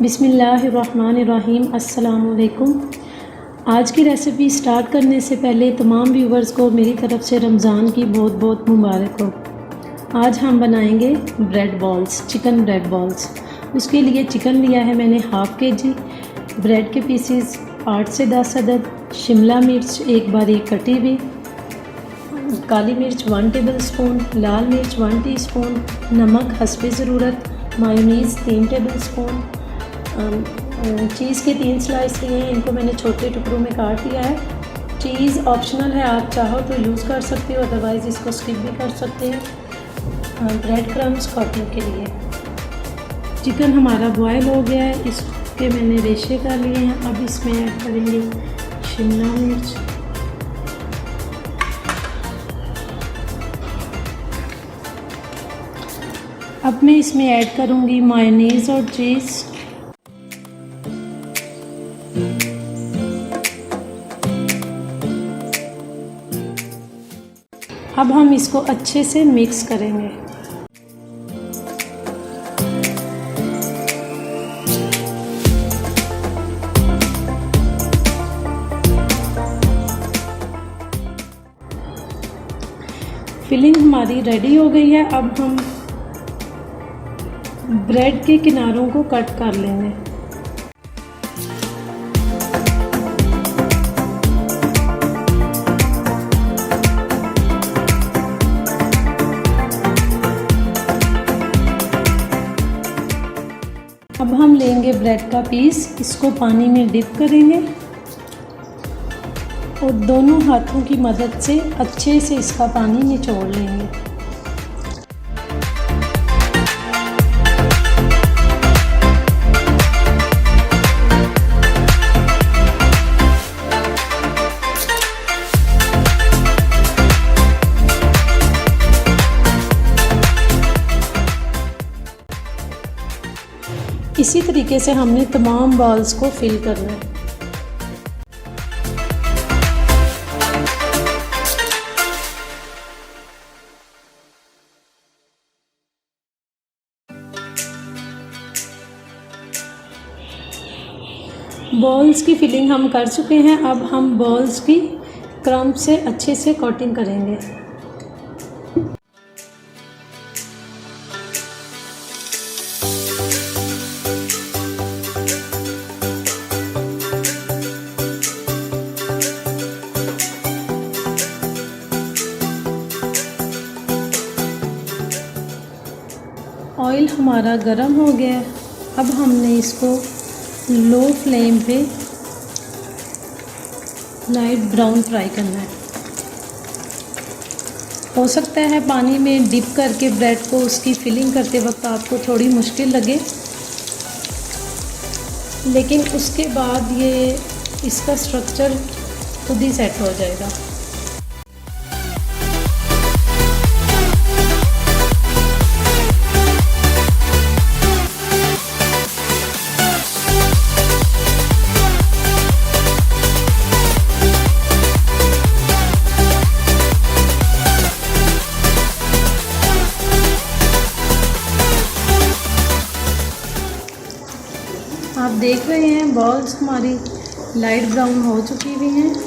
बिस्मिल्लाहिर्रहमानिर्रहीम। अस्सलामुअलैकुम। आज की रेसिपी स्टार्ट करने से पहले तमाम व्यूवर्स को मेरी तरफ़ से रमज़ान की बहुत बहुत मुबारक हो। आज हम बनाएंगे bread balls, chicken bread balls. उसके लिए चिकन लिया है मैंने हाफ़ kg, ब्रेड के पीसीस 8 से 10 अदद, शिमला मिर्च एक बारीक कटी हुई, काली मिर्च 1 टेबलस्पून, लाल मिर्च 1 टीस्पून, नमक हस्बे ज़रूरत, मायोनीज़ 3 टेबलस्पून, चीज़ के 3 स्लाइस लिए हैं, इनको मैंने छोटे टुकड़ों में काट लिया है। चीज़ ऑप्शनल है, आप चाहो तो यूज़ कर सकते हो, अदरवाइज़ इसको स्किप भी कर सकते हैं। ब्रेड क्रम्स कॉटिंग के लिए चिकन हमारा बॉयल हो गया है, इसके मैंने रेशे कर लिए हैं। अब इसमें ऐड करेंगे शिमला मिर्च, अब मैं इसमें ऐड करूँगी मायोनीज़ और चीज़। अब हम इसको अच्छे से मिक्स करेंगे। फिलिंग हमारी रेडी हो गई है। अब हम ब्रेड के किनारों को कट कर लेंगे। अब हम लेंगे ब्रेड का पीस, इसको पानी में डिप करेंगे और दोनों हाथों की मदद से अच्छे से इसका पानी निचोड़ लेंगे। इसी तरीके से हमने तमाम बॉल्स को फिल करना है। बॉल्स की फिलिंग हम कर चुके हैं। अब हम बॉल्स की क्रम्ब से अच्छे से कोटिंग करेंगे। ऑयल हमारा गरम हो गया। अब हमने इसको लो फ्लेम पे लाइट ब्राउन फ्राई करना है। हो सकता है पानी में डिप करके ब्रेड को उसकी फिलिंग करते वक्त आपको थोड़ी मुश्किल लगे, लेकिन उसके बाद ये इसका स्ट्रक्चर खुद ही सेट हो जाएगा। आप देख रहे हैं बॉल्स हमारी लाइट ब्राउन हो चुकी हुई हैं।